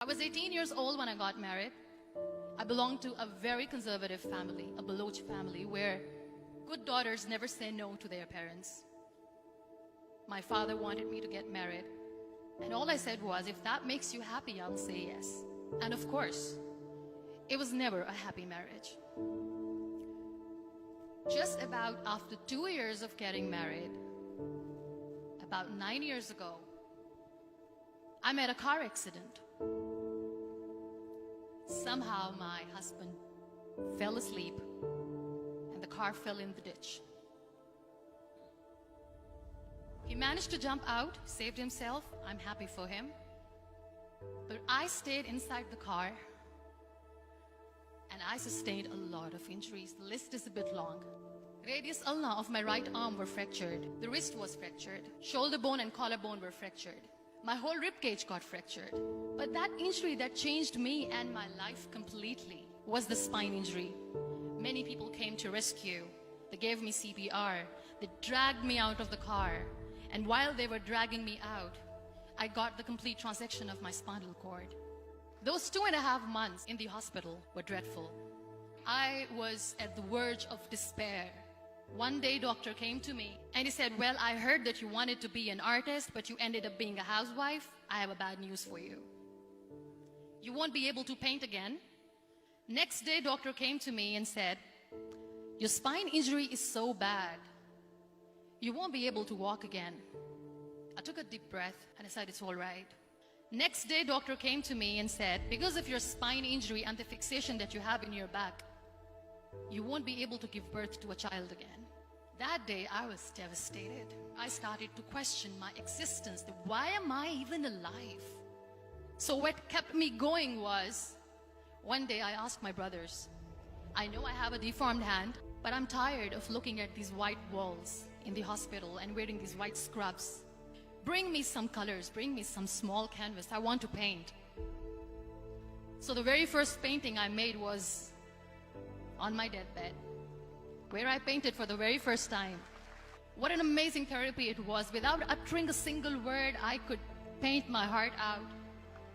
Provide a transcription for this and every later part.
I was 18 years old when I got married. I belonged to a very conservative family, a Baloch family, where good daughters never say no to their parents. My father wanted me to get married, and all I said was, if that makes you happy, I'll say yes. And of course, it was never a happy marriage. Just about after 2 years of getting married, about 9 years ago, I met a car accident. Somehow my husband fell asleep and the car fell in the ditch. He managed to jump out, saved himself. I'm happy for him. But I stayed inside the car and I sustained a lot of injuries. The list is a bit long. Radius ulna of my right arm were fractured. The wrist was fractured. Shoulder bone and collarbone were fractured. My whole rib cage got fractured. But that injury that changed me and my life completely was the spine injury. Many people came to rescue. They gave me CPR. They dragged me out of the car. And while they were dragging me out, I got the complete transection of my spinal cord. Those 2.5 months in the hospital were dreadful. I was at the verge of despair. One day, doctor came to me and he said, well, I heard that you wanted to be an artist, but you ended up being a housewife. I have a bad news for you. You won't be able to paint again. Next day, doctor came to me and said, your spine injury is so bad, you won't be able to walk again. I took a deep breath and I said, it's all right. Next day, doctor came to me and said, because of your spine injury and the fixation that you have in your back, you won't be able to give birth to a child again. That day, I was devastated. I started to question my existence. Why am I even alive? So what kept me going was, one day I asked my brothers, I know I have a deformed hand, but I'm tired of looking at these white walls in the hospital and wearing these white scrubs. Bring me some colors, bring me some small canvas. I want to paint. So the very first painting I made was on my deathbed, where I painted for the very first time. What an amazing therapy it was. Without uttering a single word, I could paint my heart out.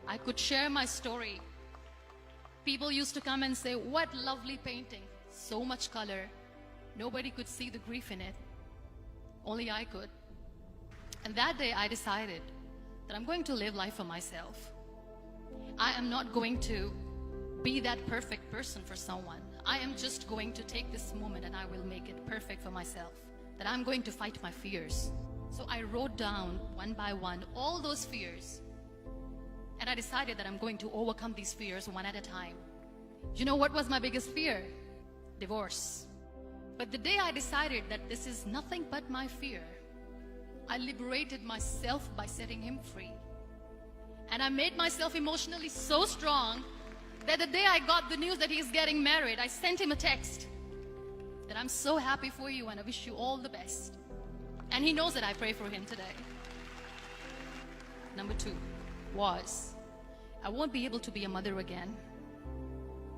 I could share my story. People used to come and say, what lovely painting, so much color. Nobody could see the grief in it. Only I could. And that day I decided that I'm going to live life for myself. I am not going to be that perfect person for someone. I am just going to take this moment and I will make it perfect for myself. That I'm going to fight my fears. So I wrote down one by one all those fears. And I decided that I'm going to overcome these fears one at a time. You know what was my biggest fear? Divorce. But the day I decided that this is nothing but my fear, I liberated myself by setting him free. And I made myself emotionally so strong that the day I got the news that he's getting married, I sent him a text that I'm so happy for you and I wish you all the best. And he knows that I pray for him today. Number 2 was, I won't be able to be a mother again.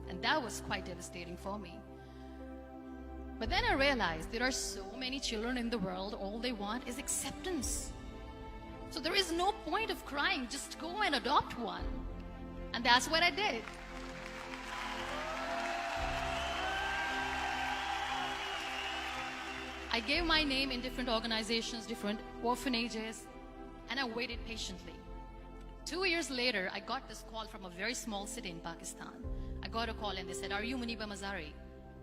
And that was quite devastating for me. But then I realized there are so many children in the world, all they want is acceptance. So there is no point of crying, just go and adopt one. And that's what I did. I gave my name in different organizations, different orphanages, and I waited patiently. 2 years later, I got this call from a very small city in Pakistan. I got a call and they said, are you Muniba Mazari?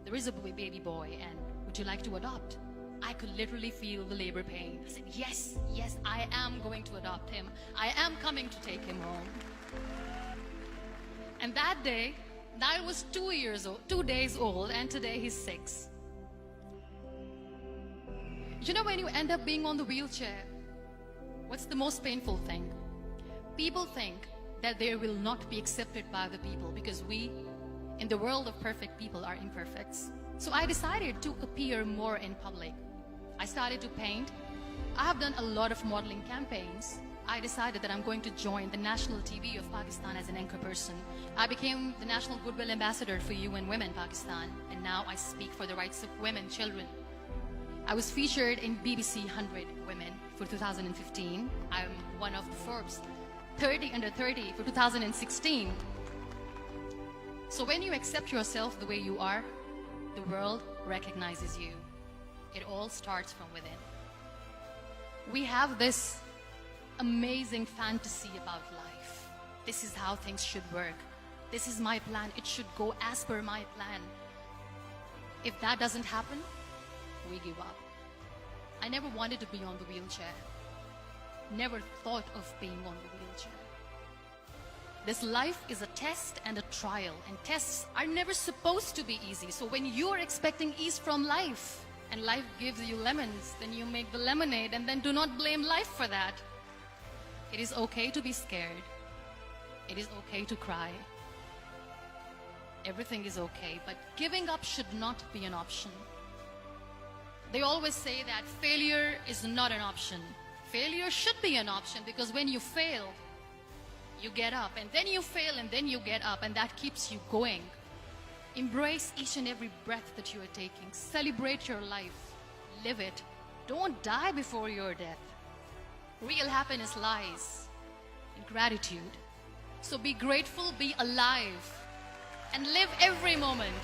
There is a baby boy and would you like to adopt? I could literally feel the labor pain. I said, yes, yes, I am going to adopt him. I am coming to take him home. And that day, I was 2 days old, and today he's 6. You know, when you end up being on the wheelchair, what's the most painful thing? People think that they will not be accepted by the people because we, in the world of perfect people, are imperfects. So I decided to appear more in public. I started to paint. I have done a lot of modeling campaigns. I decided that I'm going to join the national TV of Pakistan as an anchor person. I became the National Goodwill Ambassador for UN Women Pakistan, and now I speak for the rights of women, children. I was featured in BBC 100 Women for 2015. I'm one of the Forbes 30 under 30 for 2016. So when you accept yourself the way you are, the world recognizes you. It all starts from within. We have this amazing fantasy about life. This is how things should work. This is my plan. It should go as per my plan. If that doesn't happen, we give up. I never wanted to be on the wheelchair. Never thought of being on the wheelchair. This life is a test and a trial, and tests are never supposed to be easy. So when you're expecting ease from life, and life gives you lemons, then you make the lemonade, and then do not blame life for that. It is okay to be scared. It is okay to cry. Everything is okay, but giving up should not be an option. They always say that failure is not an option. Failure should be an option, because when you fail, you get up, and then you fail, and then you get up, and that keeps you going. Embrace each and every breath that you are taking. Celebrate your life. Live it. Don't die before your death. Real happiness lies in gratitude. So be grateful, be alive, and live every moment.